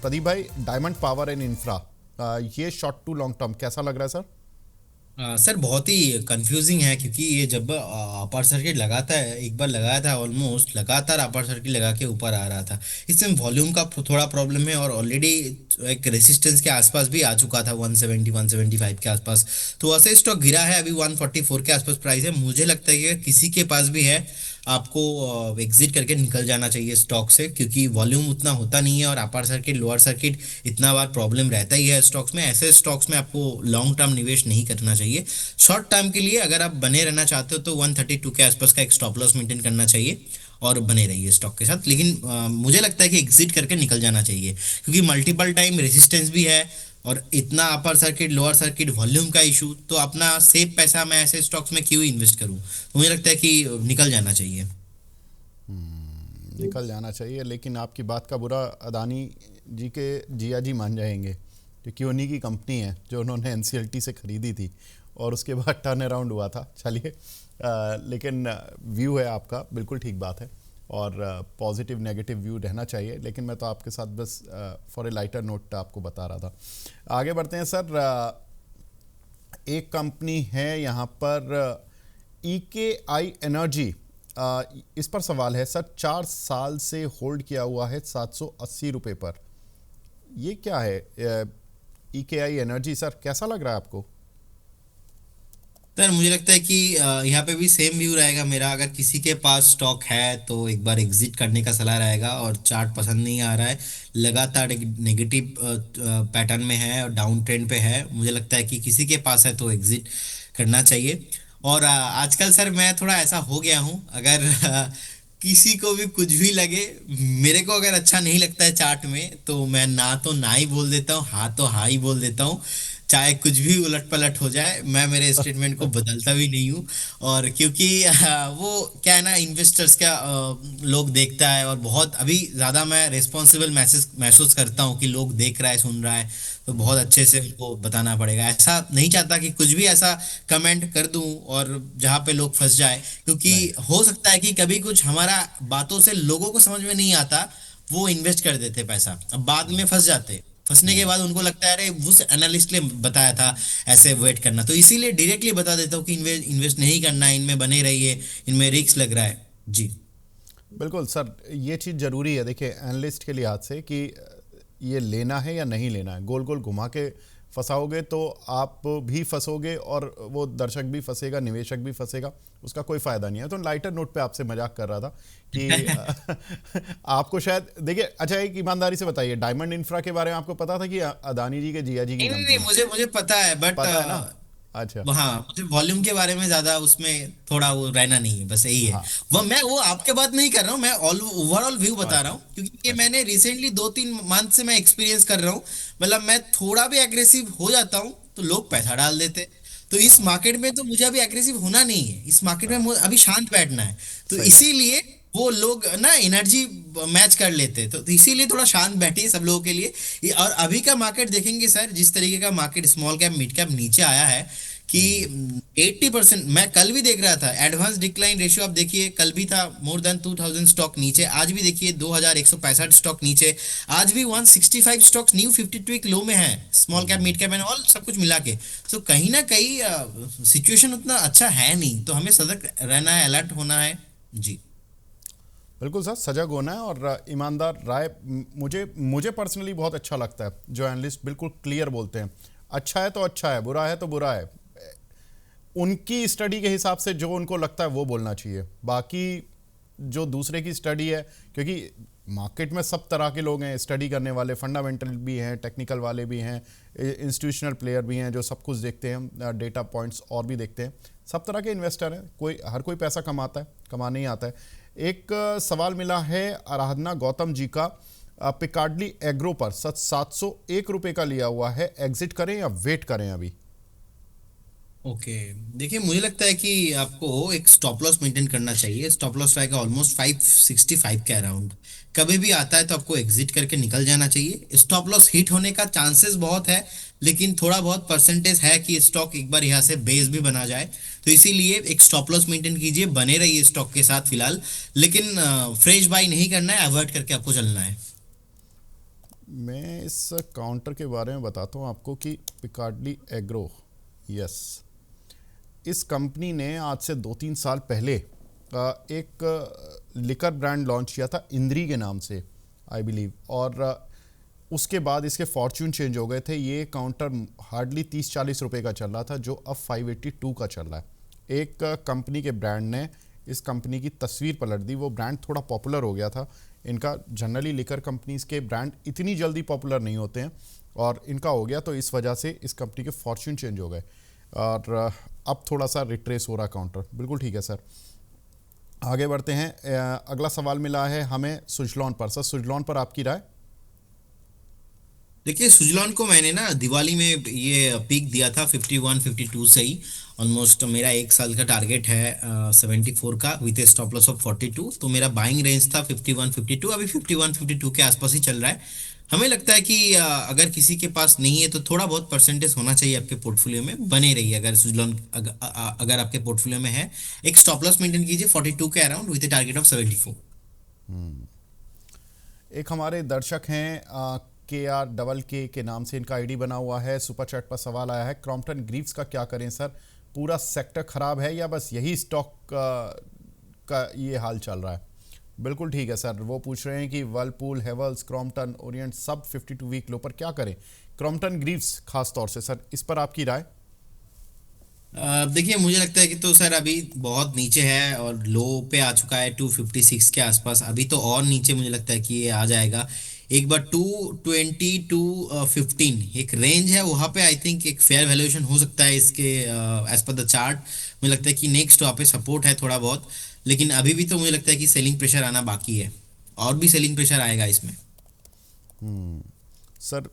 प्रदीप भाई, डायमंड पावर एंड इंफ्रा, ये शॉर्ट टू लॉन्ग टर्म कैसा लग रहा है सर? सर बहुत ही कंफ्यूजिंग है, क्योंकि ये जब अपर सर्किट लगाता है, एक बार लगाया था ऑलमोस्ट लगातार अपर सर्किट लगा के ऊपर आ रहा था। इसमें वॉल्यूम का थोड़ा प्रॉब्लम है, और ऑलरेडी एक रेसिस्टेंस के आसपास भी आ चुका था, 170 175 के आसपास। तो वैसे स्टॉक गिरा है, अभी 144 के आसपास प्राइस है। मुझे लगता है कि अगर किसी के पास भी है, आपको एग्जिट करके निकल जाना चाहिए स्टॉक से, क्योंकि वॉल्यूम उतना होता नहीं है, और अपर सर्किट लोअर सर्किट इतना बार प्रॉब्लम रहता ही है स्टॉक्स में। ऐसे स्टॉक्स में आपको लॉन्ग टर्म निवेश नहीं करना चाहिए। शॉर्ट टर्म के लिए अगर आप बने रहना चाहते हो तो 132 के आसपास का एक स्टॉप लॉस मेंटेन करना चाहिए, और बने रहिए स्टॉक के साथ। लेकिन मुझे लगता है कि एग्जिट करके निकल जाना चाहिए, क्योंकि मल्टीपल टाइम रेजिस्टेंस भी है, और इतना upper circuit lower circuit volume का इशू, तो अपना सेफ पैसा मैं ऐसे स्टॉक्स में क्यों इन्वेस्ट करूं। तो मुझे लगता है कि निकल जाना चाहिए। निकल जाना चाहिए, लेकिन आपकी बात का बुरा अदानी जी के जिया जी मान जाएंगे, क्योंकि उन्हीं की कंपनी है जो उन्होंने एनसीएलटी से ख़रीदी थी और उसके बाद टर्न अराउंड हुआ था। चलिए, लेकिन व्यू है आपका, बिल्कुल ठीक बात है, और पॉजिटिव नेगेटिव व्यू रहना चाहिए, लेकिन मैं तो आपके साथ बस फॉर ए लाइटर नोट आपको बता रहा था। आगे बढ़ते हैं सर। एक कंपनी है यहाँ पर, EKI एनर्जी। इस पर सवाल है सर, 4 साल से होल्ड किया हुआ है 780 रुपये पर। ये क्या है EKI एनर्जी सर, कैसा लग रहा है आपको? सर मुझे लगता है कि यहाँ पे भी सेम व्यू रहेगा मेरा। अगर किसी के पास स्टॉक है तो एक बार एग्जिट करने का सलाह रहेगा, और चार्ट पसंद नहीं आ रहा है, लगातार एक नेगेटिव पैटर्न में है और डाउन ट्रेंड पे है, मुझे लगता है कि किसी के पास है तो एग्जिट करना चाहिए। और आजकल सर मैं थोड़ा ऐसा हो गया हूँ, अगर किसी को भी कुछ भी लगे, मेरे को अगर अच्छा नहीं लगता है चार्ट में, तो मैं ना तो ना ही बोल देता हूँ, हाँ तो हाँ ही बोल देता हूँ। चाहे कुछ भी उलट पलट हो जाए, मैं मेरे स्टेटमेंट को बदलता भी नहीं हूँ। और क्योंकि वो क्या है ना, इन्वेस्टर्स का लोग देखता है, और बहुत अभी ज़्यादा मैं रिस्पॉन्सिबल महसूस करता हूँ कि लोग देख रहा है सुन रहा है, तो बहुत अच्छे से उनको बताना पड़ेगा। ऐसा नहीं चाहता कि कुछ भी ऐसा कमेंट कर दूं और जहाँ पे लोग फंस जाए, क्योंकि नहीं, हो सकता है कि कभी कुछ हमारा बातों से लोगों को समझ में नहीं आता, वो इन्वेस्ट कर देते पैसा, अब बाद में फंस जाते। फंसने के बाद उनको लगता है अरे उस एनालिस्ट ने बताया था ऐसे वेट करना, तो इसीलिए डायरेक्टली बता देता हूँ कि इन्वेस्ट नहीं करना है, इनमें बने रहिए, इनमें रिस्क लग रहा है जी। बिल्कुल सर, ये चीज़ ज़रूरी है। देखिए, एनालिस्ट के लिहाज से कि ये लेना है या नहीं लेना है, गोल गोल घुमा के फंसाओगे तो आप भी फंसोगे और वो दर्शक भी फंसेगा, निवेशक भी फंसेगा, उसका कोई फ़ायदा नहीं है। तो लाइटर नोट पे आपसे मजाक कर रहा था कि आपको शायद, देखिए, अच्छा एक ईमानदारी से बताइए, डायमंड इंफ्रा के बारे में आपको पता था कि अदानी जी के जिया जी की नहीं नहीं नहीं, कंपनी है? मुझे मुझे पता है, बट पता है ना? अच्छा। हाँ, मुझे वॉल्यूम के बारे में ज्यादा उसमें थोड़ा वो रहना नहीं है, बस यही है। हाँ। वो आपके बात नहीं कर रहा हूँ, मैं ऑल ओवरऑल व्यू बता रहा अच्छा। हूँ, क्योंकि ये अच्छा। मैंने रिसेंटली 2-3 मंथ से मैं एक्सपीरियंस कर रहा हूँ। मतलब मैं थोड़ा भी एग्रेसिव हो जाता हूँ तो लोग पैसा डाल देते। तो इस हाँ। मार्केट में तो मुझे अभी एग्रेसिव होना नहीं है, इस मार्केट में हाँ, मुझे अभी शांत बैठना है। तो सही बात। इसीलिए वो लोग ना एनर्जी मैच कर लेते, तो इसीलिए थोड़ा शांत बैठिए सब लोगों के लिए। और अभी का मार्केट देखेंगे सर, जिस तरीके का market small cap mid cap नीचे आया है, कि 80%, मैं कल भी देख रहा था एडवांस डिक्लाइन रेशियो, आप देखिए कल भी था मोर देन 2000 स्टॉक नीचे, आज भी देखिए 2165 स्टॉक नीचे, आज भी 165 स्टॉक्स न्यू 52 वीक लो में है, small cap mid cap and all सब कुछ मिला के। तो कहीं ना कहीं सिचुएशन उतना अच्छा है नहीं, तो हमें सतर्क रहना है, अलर्ट होना है जी। बिल्कुल सर, सजग होना है और ईमानदार राय। मुझे मुझे पर्सनली बहुत अच्छा लगता है जो एनालिस्ट बिल्कुल क्लियर बोलते हैं, अच्छा है तो अच्छा है, बुरा है तो बुरा है। उनकी स्टडी के हिसाब से जो उनको लगता है वो बोलना चाहिए, बाकी जो दूसरे की स्टडी है, क्योंकि मार्केट में सब तरह के लोग हैं स्टडी करने वाले, फंडामेंटल भी हैं, टेक्निकल वाले भी हैं, इंस्टीट्यूशनल प्लेयर भी हैं जो सब कुछ देखते हैं, डेटा पॉइंट्स और भी देखते हैं। सब तरह के इन्वेस्टर हैं, हर कोई पैसा कमाता है, कमाने ही आता है। एक सवाल मिला है आराधना गौतम जी का, पिकार्डली एग्रो पर 701 रुपये का लिया हुआ है, एग्जिट करें या वेट करें अभी? ओके, देखिए मुझे लगता है कि आपको एक स्टॉप लॉस मेंटेन करना चाहिए। स्टॉप लॉस रहेगा ऑलमोस्ट 565 के अराउंड। कभी भी आता है तो आपको एग्जिट करके निकल जाना चाहिए। स्टॉप लॉस हिट होने का चांसेस बहुत है, लेकिन थोड़ा बहुत परसेंटेज है कि स्टॉक एक बार यहाँ से बेस भी बना जाए। तो इसीलिए एक स्टॉप लॉस मेंटेन कीजिए, बने रहिए स्टॉक के साथ फिलहाल, लेकिन फ्रेश बाई नहीं करना है, अवॉइड करके आपको चलना है। मैं इस काउंटर के बारे में बताता हूँ आपको कि पिकार्डली एग्रो, यस, इस कंपनी ने आज से 2-3 साल पहले एक लिकर ब्रांड लॉन्च किया था इंद्री के नाम से, आई बिलीव, और उसके बाद इसके फॉर्च्यून चेंज हो गए थे। ये काउंटर हार्डली 30-40 रुपए का चल रहा था, जो अब 582 का चल रहा है। एक कंपनी के ब्रांड ने इस कंपनी की तस्वीर पलट दी। वो ब्रांड थोड़ा पॉपुलर हो गया था। इनका जनरली लिकर कंपनीज के ब्रांड इतनी जल्दी पॉपुलर नहीं होते हैं, और इनका हो गया, तो इस वजह से इस कंपनी के फॉर्च्यून चेंज हो गए और अब थोड़ा सा रिट्रेस हो रहा काउंटर। बिल्कुल ठीक है सर, आगे बढ़ते हैं। अगला सवाल मिला है हमें सुजलॉन पर। सर सुजलॉन पर आपकी राय? देखिए, सुजलॉन को मैंने ना दिवाली में ये पीक दिया था 51-52 से ही। ऑलमोस्ट मेरा 1 साल का टारगेट है 74 का विथ स्टॉप लॉस ऑफ 42। तो मेरा बाइंग रेंज था 51-52, अभी 51-52 के आसपास ही चल रहा है। हमें लगता है कि अगर किसी के पास नहीं है तो थोड़ा बहुत परसेंटेज होना चाहिए आपके पोर्टफोलियो में, बने रहिए। अगर सुजलॉन अगर आपके पोर्टफोलियो में है, एक स्टॉप लॉस मेंटेन कीजिए 42 के अराउंड विथ टारगेट ऑफ 74। एक हमारे दर्शक हैं KR के नाम से इनका आईडी बना हुआ है। सुपर चैट पर सवाल आया है, क्रॉम्पटन ग्रीव्स का क्या करें सर? पूरा सेक्टर खराब है या बस यही स्टॉक का ये हाल चल रहा है? बिल्कुल ठीक है सर, वो पूछ रहे हैं कि वर्लपूल, हेवल्स, क्रॉम्पटन, ओरिएंट सब 52 वीक लो पर क्या करें? क्रॉम्पटन ग्रीव्स खास तौर से सर, इस पर आपकी राय? देखिए, मुझे लगता है कि तो सर अभी बहुत नीचे है और लो पे आ चुका है 256 के आसपास। अभी तो और नीचे मुझे लगता है कि ये आ जाएगा एक बार। 220 टू 15 एक रेंज है, वहां पे आई थिंक एक फेयर वैल्यूएशन हो सकता है इसके एज पर द चार्ट। मुझे लगता है कि नेक्स्ट वहाँ पे सपोर्ट है थोड़ा बहुत, लेकिन अभी भी तो मुझे लगता है कि सेलिंग प्रेशर आना बाकी है, और भी सेलिंग प्रेशर आएगा इसमें। सर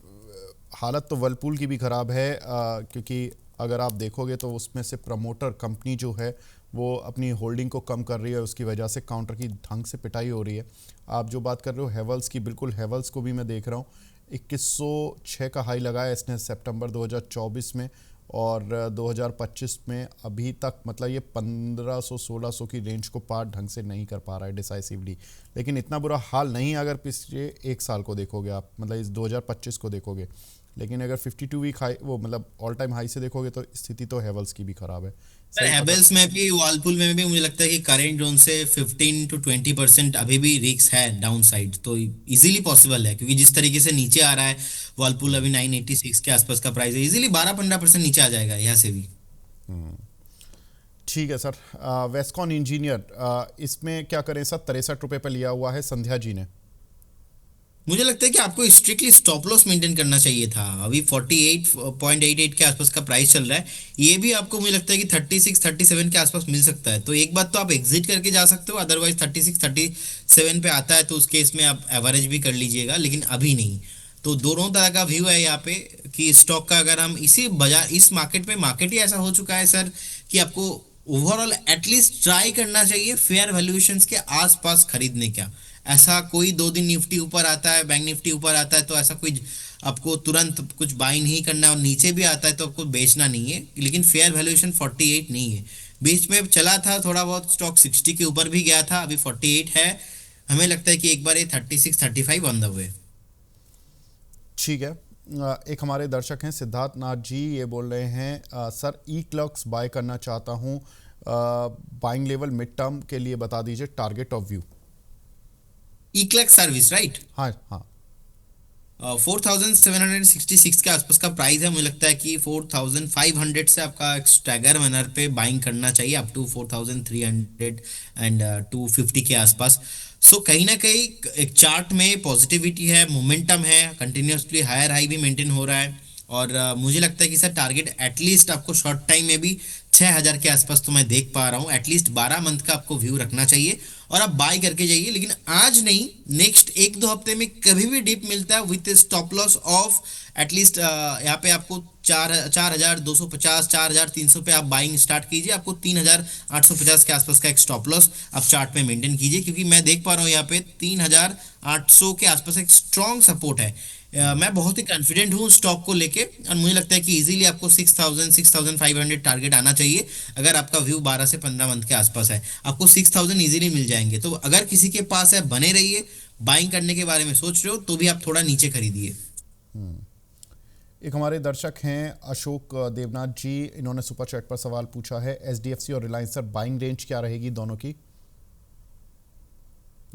हालत तो वर्लपूल की भी ख़राब है, क्योंकि अगर आप देखोगे तो उसमें से प्रमोटर कंपनी जो है वो अपनी होल्डिंग को कम कर रही है, उसकी वजह से काउंटर की ढंग से पिटाई हो रही है। आप जो बात कर रहे हो हेवल्स की, बिल्कुल हेवल्स को भी मैं देख रहा हूँ 2106 का हाई लगाया इसने सितंबर 2024 में, और 2025 में अभी तक मतलब ये 1500-1600 की रेंज को पार ढंग से नहीं कर पा रहा है डिसाइसिवली। लेकिन इतना बुरा हाल नहीं अगर पिछले 1 साल को देखोगे आप, मतलब इस 2025 को देखोगे। लेकिन अगर 52 वीक हाई, वो मतलब ऑल टाइम हाई से देखोगे तो स्थिति तो हेवल्स की भी खराब है। सर सही पकड़। हैवेल्स में भी, वर्लपूल में भी मुझे लगता है कि करेंट जोन से 15 to 20% अभी भी रिस्क है डाउन साइड, तो इजीली पॉसिबल है, क्योंकि जिस तरीके से नीचे आ रहा है वर्लपूल, अभी 986 के आसपास का प्राइस है, इजीली 12-15% नीचे आ जाएगा यहाँ से भी। ठीक है सर। वेस्कॉन इंजीनियर, इसमें क्या करें सर? 63 रुपये पर लिया हुआ है संध्या जी ने। मुझे लगता है कि आपको स्ट्रिक्टली स्टॉप लॉस मेंटेन करना चाहिए था। अभी 48.88 के आसपास का प्राइस चल रहा है। ये भी आपको मुझे लगता है कि 36-37 के आसपास मिल सकता है, तो एक बात तो आप एग्जिट करके जा सकते हो, अदरवाइज 36-37 पे आता है तो उस केस में आप एवरेज भी कर लीजिएगा, लेकिन अभी नहीं। तो दोनों तरह का व्यू है यहाँ पे कि स्टॉक का, अगर हम इसी बाजार, इस मार्केट में, मार्केट ही ऐसा हो चुका है सर कि आपको ओवरऑल एटलीस्ट ट्राई करना चाहिए फेयर वैल्यूएशंस के आसपास खरीदने का। ऐसा कोई 2 दिन निफ्टी ऊपर आता है, बैंक निफ्टी ऊपर आता है, तो ऐसा कोई आपको तुरंत कुछ बाई नहीं करना है, और नीचे भी आता है तो आपको बेचना नहीं है। लेकिन फेयर वैल्यूएशन 48 नहीं है। बीच में चला था थोड़ा बहुत, स्टॉक 60 के ऊपर भी गया था, अभी 48 है। हमें लगता है कि एक बार ये 36-35 ऑन द वे। ठीक है। एक हमारे दर्शक हैं सिद्धार्थ नाथ जी, ये बोल रहे हैं सर ई क्लर्क्स बाय करना चाहता हूँ, बाइंग लेवल मिड टर्म के लिए बता दीजिए, target of view. EClerx service, right? हाँ हाँ। 4766 के आसपास का प्राइस है। मुझे लगता है कि 4500 से आपका स्टैगर मैनर पे बाइंग करना चाहिए अप टू 4300 एंड 250 के आसपास। सो कहीं ना कहीं एक चार्ट में पॉजिटिविटी है, मोमेंटम है, कंटिन्यूसली हायर हाई भी मेंटेन हो रहा है, और मुझे लगता है कि सर टारगेट एटलीस्ट आपको शॉर्ट टाइम में भी 6000 के आसपास तो मैं देख पा रहा हूँ। एटलीस्ट 12 मंथ का आपको व्यू रखना चाहिए और आप बाय करके जाइए, लेकिन आज नहीं, नेक्स्ट 1-2 हफ्ते में कभी भी डिप मिलता है with stop loss of at least यहाँ पे आपको 4250, 4300 पे आप बाइंग स्टार्ट कीजिए। आपको 3850 के आसपास का एक स्टॉप लॉस आप चार्ट में मेंटेन कीजिए, क्योंकि मैं देख पा रहा हूँ यहाँ पे 3800 के आसपास एक स्ट्रॉन्ग सपोर्ट है। मैं बहुत ही कॉन्फिडेंट हूँ स्टॉक को लेके, और मुझे लगता है कि इजीली आपको 6500 टारगेट आना चाहिए। अगर आपका व्यू 12 से 15 मंथ के आसपास है, आपको 6000 इजीली मिल जाएंगे। तो अगर किसी के पास है, बने रहिए। बाइंग करने के बारे में सोच रहे हो तो भी आप थोड़ा नीचे खरीदिए। एक हमारे दर्शक हैं अशोक देवनाथ जी, इन्होंने सुपर चैट पर सवाल पूछा है, एचडीएफसी और रिलायंस सर बाइंग रेंज क्या रहेगी दोनों की?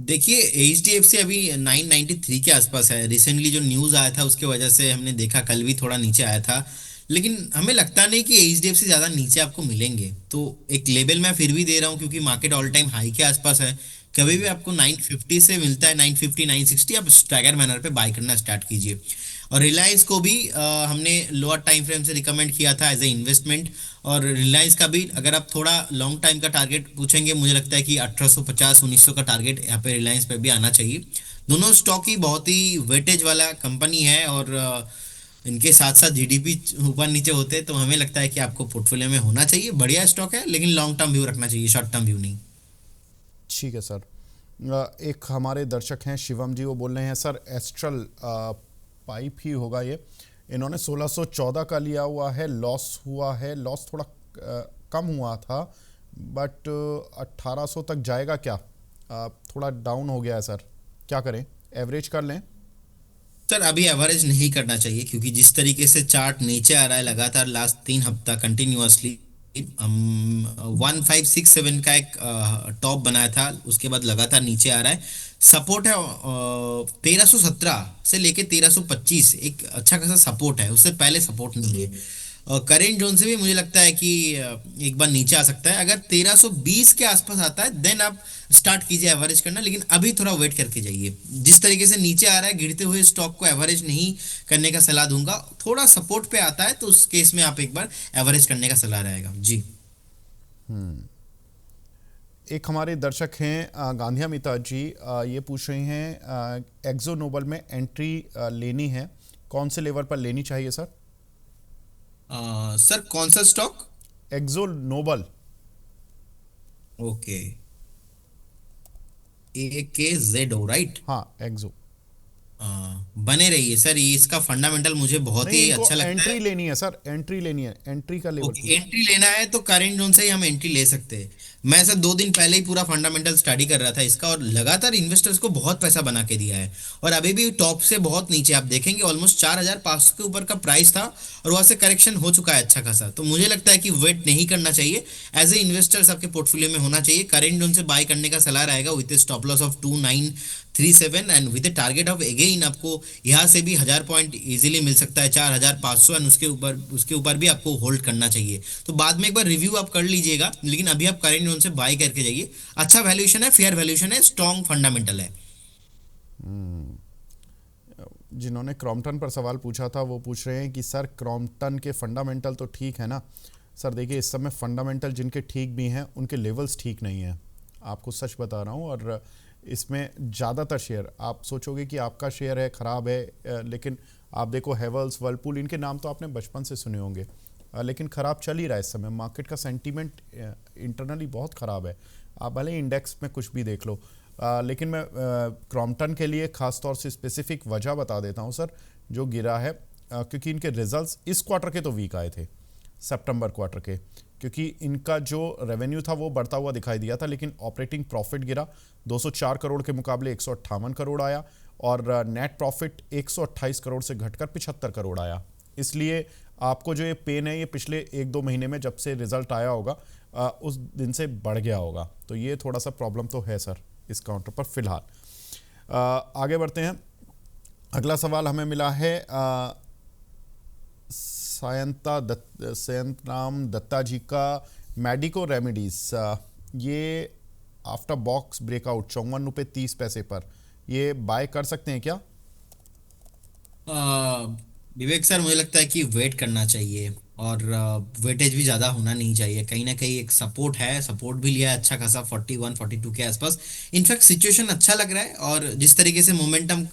देखिए HDFC अभी 993 के आसपास है। रिसेंटली जो न्यूज़ आया था उसके वजह से हमने देखा, कल भी थोड़ा नीचे आया था, लेकिन हमें लगता नहीं कि HDFC ज़्यादा नीचे आपको मिलेंगे। तो एक लेवल मैं फिर भी दे रहा हूँ क्योंकि मार्केट ऑल टाइम हाई के आसपास है। कभी भी आपको 950 से मिलता है, 950 960, आप स्टैगर मैनर पे बाय करना स्टार्ट कीजिए। और रिलायंस को भी हमने लोअर टाइम फ्रेम से रिकमेंड किया था एज ए इन्वेस्टमेंट। और रिलायंस का भी अगर आप थोड़ा लॉन्ग टाइम का टारगेट पूछेंगे, मुझे लगता है कि 1850 1900 का टारगेट यहाँ पे रिलायंस पे भी आना चाहिए। दोनों स्टॉक ही बहुत ही वेटेज वाला कंपनी है, और इनके साथ साथ जीडीपी ऊपर नीचे होते हैं, तो हमें लगता है कि आपको पोर्टफोलियो में होना चाहिए। बढ़िया स्टॉक है, लेकिन लॉन्ग टर्म व्यू रखना चाहिए, शॉर्ट टर्म व्यू नहीं। ठीक है सर। एक हमारे दर्शक हैं शिवम जी, वो बोल रहे हैं सर एस्ट्रल पाइप ही होगा ये, इन्होंने 1614 का लिया हुआ है, लॉस हुआ है, लॉस थोड़ा कम हुआ था, बट 1800 तक जाएगा क्या? थोड़ा डाउन हो गया है सर, क्या करें, एवरेज कर लें? सर अभी एवरेज नहीं करना चाहिए, क्योंकि जिस तरीके से चार्ट नीचे आ रहा है लगातार लास्ट 3 हफ्ता कंटिन्यूअसली, हम 1567 का एक टॉप बनाया था, उसके बाद लगातार नीचे आ रहा है। सपोर्ट है 1317 से लेके 1325, एक अच्छा खासा सपोर्ट है, उससे पहले सपोर्ट नहीं है। करेंट जोन से भी मुझे लगता है कि एक बार नीचे आ सकता है। अगर 1320 के आसपास आता है देन आप स्टार्ट कीजिए एवरेज करना, लेकिन अभी थोड़ा वेट करके जाइए। जिस तरीके से नीचे आ रहा है गिरते हुए स्टॉक को एवरेज नहीं करने का सलाह दूंगा। थोड़ा सपोर्ट पे आता है तो उस केस में आप एक बार एवरेज करने का सलाह रहेगा जी। एक हमारे दर्शक हैं गांधिया मिता जी, ये पूछ रहे हैं एक्जो नोबल में एंट्री लेनी है, कौन से लेवल पर लेनी चाहिए सर? सर कौन सा stock? Akzo Nobel. Okay, AKZO right. हाँ एक्जो। बने रहिए सर, ये इसका फंडामेंटल मुझे बहुत नहीं, ही इनको अच्छा लगता है। एंट्री लेनी है सर, एंट्री लेनी है, एंट्री का लेवल ओके, पूछ। एंट्री लेना है तो करेंट जोन से ही हम एंट्री ले सकते हैं। मैं सर 2 दिन पहले ही पूरा फंडामेंटल स्टडी कर रहा था इसका, और लगातार इन्वेस्टर्स को बहुत पैसा बना के दिया है। और अभी भी टॉप से बहुत नीचे आप देखेंगे, ऑलमोस्ट 4500 के ऊपर का प्राइस था, और वहां से करेक्शन हो चुका है अच्छा खासा। तो मुझे लगता है कि वेट नहीं करना चाहिए, एज ए इन्वेस्टर्स आपके पोर्टफोलियो में होना चाहिए। करेंट जोन से बाय करने का सलाह रहेगा with stop loss of 2937 and with target of again आपको यहाँ से भी 1000 पॉइंट इजीली मिल सकता है, 4500, एंड उसके ऊपर भी आपको होल्ड करना चाहिए। तो बाद में एक बार रिव्यू आप कर लीजिएगा, लेकिन अभी आप करेंट जोन से बाय करके जाइए। अच्छा वैल्यूएशन है, फेयर वैल्यूएशन है, स्ट्रॉन्ग फंडामेंटल है। जिन्होंने क्रॉम्पटन पर सवाल पूछा था वो पूछ रहे हैं कि सर क्रॉम्पटन के फंडामेंटल तो ठीक है ना? सर देखिए, इस समय फंडामेंटल जिनके ठीक भी हैं उनके लेवल्स ठीक नहीं हैं, आपको सच बता रहा हूँ। और इसमें ज़्यादातर शेयर, आप सोचोगे कि आपका शेयर है ख़राब है, लेकिन आप देखो हेवल्स, वर्लपूल, इनके नाम तो आपने बचपन से सुने होंगे, लेकिन ख़राब चल ही रहा है इस समय। मार्केट का सेंटीमेंट इंटरनली बहुत ख़राब है, आप भले इंडेक्स में कुछ भी देख लो। लेकिन मैं क्रॉम्पटन के लिए ख़ास तौर से स्पेसिफिक वजह बता देता हूँ सर, जो गिरा है क्योंकि इनके रिजल्ट्स इस क्वार्टर के तो वीक आए थे, सितंबर क्वार्टर के, क्योंकि इनका जो रेवेन्यू था वो बढ़ता हुआ दिखाई दिया था, लेकिन ऑपरेटिंग प्रॉफिट गिरा, 204 करोड़ के मुकाबले 158 करोड़ आया, और नेट प्रॉफिट 128 करोड़ से घटकर 75 करोड़ आया। इसलिए आपको जो ये पेन है ये पिछले 1-2 महीने में जब से रिजल्ट आया होगा उस दिन से बढ़ गया होगा, तो ये थोड़ा सा प्रॉब्लम तो है सर इस काउंटर पर फिलहाल। आगे बढ़ते हैं। अगला सवाल हमें मिला है सायंतराम दत्ता जी का, मेडिको रेमेडीज, ये आफ्टर बॉक्स ब्रेकआउट 54.30 रुपये पर, ये बाय कर सकते हैं क्या? विवेक सर मुझे लगता है कि वेट करना चाहिए, और वेटेज भी ज़्यादा होना नहीं चाहिए। कहीं ना कहीं एक सपोर्ट है, सपोर्ट भी लिया है अच्छा खासा 41 42 के आसपास। इनफैक्ट सिचुएशन अच्छा लग रहा है, और जिस तरीके से मोमेंटम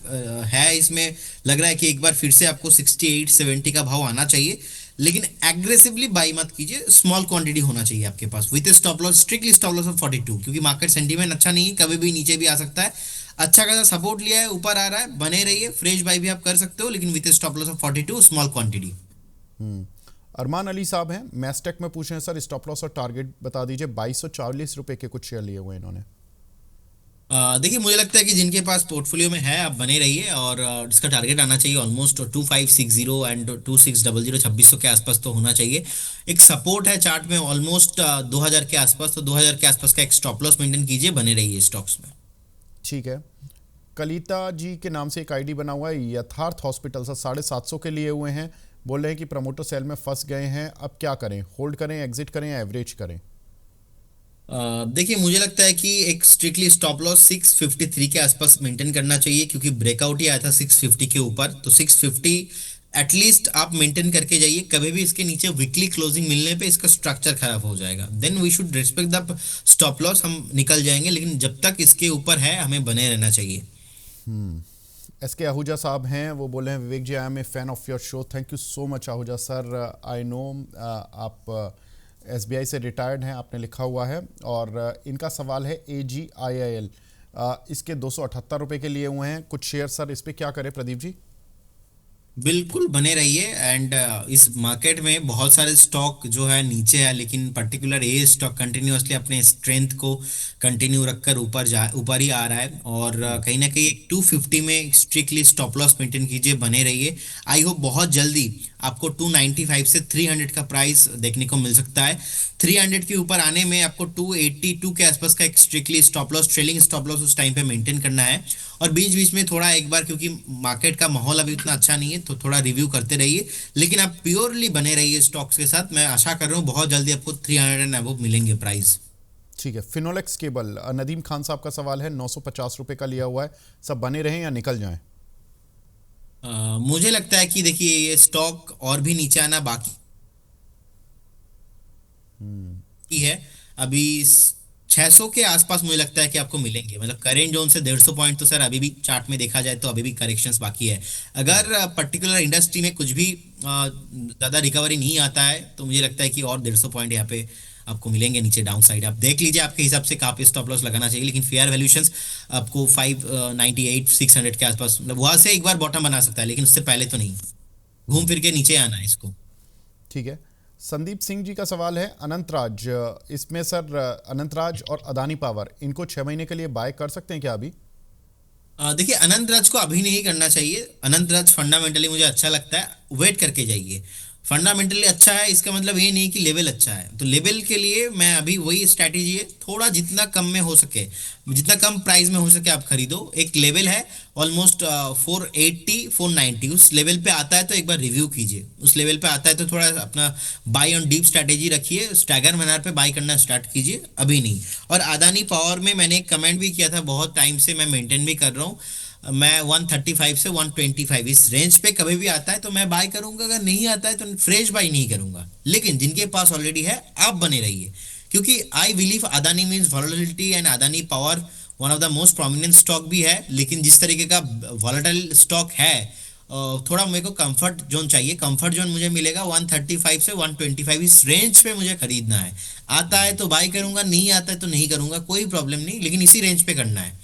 है इसमें, लग रहा है कि एक बार फिर से आपको 68 70 का भाव आना चाहिए। लेकिन एग्रेसिवली बाई मत कीजिए, स्मॉल क्वांटिटी होना चाहिए आपके पास with stop loss, strictly stop loss of 42, क्योंकि मार्केट सेंटीमेंट अच्छा नहीं है, कभी भी नीचे भी आ सकता है। अच्छा खासा सपोर्ट लिया है, ऊपर आ रहा है, बने रहिए। फ्रेश बाई भी आप कर सकते हो, लेकिन with stop loss of 42, small quantity. Arman Ali साहब हैं मैस्टेक में, पूछ रहे हैं सर स्टॉप लॉस और टारगेट बता दीजिए। 2240 रुपये के कुछ शेयर लिए हुए इन्होंने। देखिए मुझे लगता है कि जिनके पास पोर्टफोलियो में है आप बने रहिए, और इसका टारगेट आना चाहिए ऑलमोस्ट 2560 एंड 2600, 2600 के आसपास तो होना चाहिए। एक सपोर्ट है चार्ट में ऑलमोस्ट 2000 के आसपास, तो 2000 के आसपास का एक स्टॉप लॉस मेंटेन कीजिए, बने रहिए स्टॉक्स में। ठीक है। कलिता जी के नाम से एक आईडी बना हुआ है, यथार्थ हॉस्पिटल से 750 के लिए हुए हैं। बोल रहे हैं कि प्रमोटर सेल में फंस गए हैं, अब क्या करें, होल्ड करें, एग्जिट करें या एवरेज करें? देखिए मुझे लगता है कि एक स्ट्रिक्टली स्टॉप लॉस 653 के आसपास मेंटेन करना चाहिए, क्योंकि ब्रेकआउट ही आया था 650 के ऊपर, तो 650 एटलीस्ट आप मेंटेन करके जाइए। कभी भी इसके नीचे वीकली क्लोजिंग मिलने पे इसका स्ट्रक्चर खराब हो जाएगा, then we should respect the stop loss, हम निकल जाएंगे, लेकिन जब तक इसके ऊपर है हमें बने रहना चाहिए। एस के आहूजा साहब हैं, वो बोले हैं Vivek ji, I am a fan of your show, thank you so much Ahuja sir. I know आप एसबीआई से रिटायर्ड हैं, आपने लिखा हुआ है। और इनका सवाल है AGIIL, इसके 278 रुपये के लिए हुए हैं कुछ शेयर सर, इस पे क्या करें प्रदीप जी? बिल्कुल बने रहिए, एंड इस मार्केट में बहुत सारे स्टॉक जो है नीचे है, लेकिन पर्टिकुलर ये स्टॉक कंटिन्यूअसली अपने स्ट्रेंथ को कंटिन्यू रखकर ऊपर ही आ रहा है, और कहीं ना कहीं 250 में स्ट्रिक्टली स्टॉप लॉस मेंटेन कीजिए, बने रहिए। आई होप बहुत जल्दी आपको 295 से 300 का प्राइस देखने को मिल सकता है। 300 के ऊपर आने में आपको 282 के आसपास का एक strictly stop loss, trailing stop loss उस टाइम पे मेंटेन करना है। और बीच बीच में थोड़ा एक बार, क्योंकि मार्केट का माहौल अभी उतना अच्छा नहीं है, तो थोड़ा रिव्यू करते रहिए, लेकिन आप प्योरली बने रहिए स्टॉक्स के साथ। मैं आशा कर रहा हूँ बहुत जल्दी आपको 300 एंड अबव मिलेंगे प्राइस। ठीक है। फिनोलेक्स केबल, नदीम खान साहब का सवाल है, 950 रुपये का लिया हुआ है, सब बने रहें या निकल जाएं? मुझे लगता है कि देखिए ये स्टॉक और भी नीचे आना बाकी है। अभी 600 के आसपास मुझे लगता है कि आपको मिलेंगे, मतलब करेंट जोन से 150 पॉइंट तो सर अभी भी चार्ट में देखा जाए तो अभी भी करेक्शंस बाकी है। अगर पर्टिकुलर इंडस्ट्री में कुछ भी ज़्यादा रिकवरी नहीं आता है, तो मुझे लगता है कि और 150 पॉइंट यहाँ पे आपको मिलेंगे नीचे डाउन साइड। आप देख लीजिए आपके हिसाब से कहाँ पे स्टॉप लॉस लगाना चाहिए, लेकिन फेयर वैल्यूएशंस आपको 598 600 के आसपास, मतलब वहां से एक बार बॉटम बना सकता है, लेकिन उससे पहले तो नहीं, घूम फिर के नीचे आना है इसको। ठीक है। संदीप सिंह जी का सवाल है, अनंतराज, इसमें सर अनंतराज और अदानी पावर, इनको 6 महीने के लिए बाय कर सकते हैं क्या अभी? देखिए अनंत राज को अभी नहीं करना चाहिए। अनंत राज फंडामेंटली मुझे अच्छा लगता है, वेट करके जाइए। फंडामेंटली अच्छा है इसका मतलब ये नहीं कि लेवल अच्छा है, तो लेवल के लिए मैं अभी वही स्ट्रैटेजी है, थोड़ा जितना कम में हो सके, जितना कम प्राइस में हो सके आप खरीदो। एक लेवल है ऑलमोस्ट 480 490, उस लेवल पे आता है तो एक बार रिव्यू कीजिए, उस लेवल पे आता है तो थोड़ा अपना बाय ऑन डीप स्ट्रैटेजी रखिए, स्टैगर मैनर पे बाय करना स्टार्ट कीजिए, अभी नहीं। और अदानी पावर में मैंने एक कमेंट भी किया था, बहुत टाइम से मैं मेंटेन भी कर रहा हूँ, मैं 135 से 125 इस रेंज पे कभी भी आता है तो मैं बाय करूंगा, अगर नहीं आता है तो फ्रेश बाय नहीं करूंगा। लेकिन जिनके पास ऑलरेडी है आप बने रहिए, क्योंकि I believe Adani means volatility, and Adani power one of the most prominent stock भी है, लेकिन जिस तरीके का वॉलेटाइल स्टॉक है, थोड़ा मेरे को कंफर्ट जोन चाहिए। कंफर्ट जोन मुझे मिलेगा 135 से 125 इस रेंज पे मुझे खरीदना है। आता है तो बाय करूंगा, नहीं आता है तो नहीं करूंगा, कोई प्रॉब्लम नहीं, लेकिन इसी रेंज पे करना है।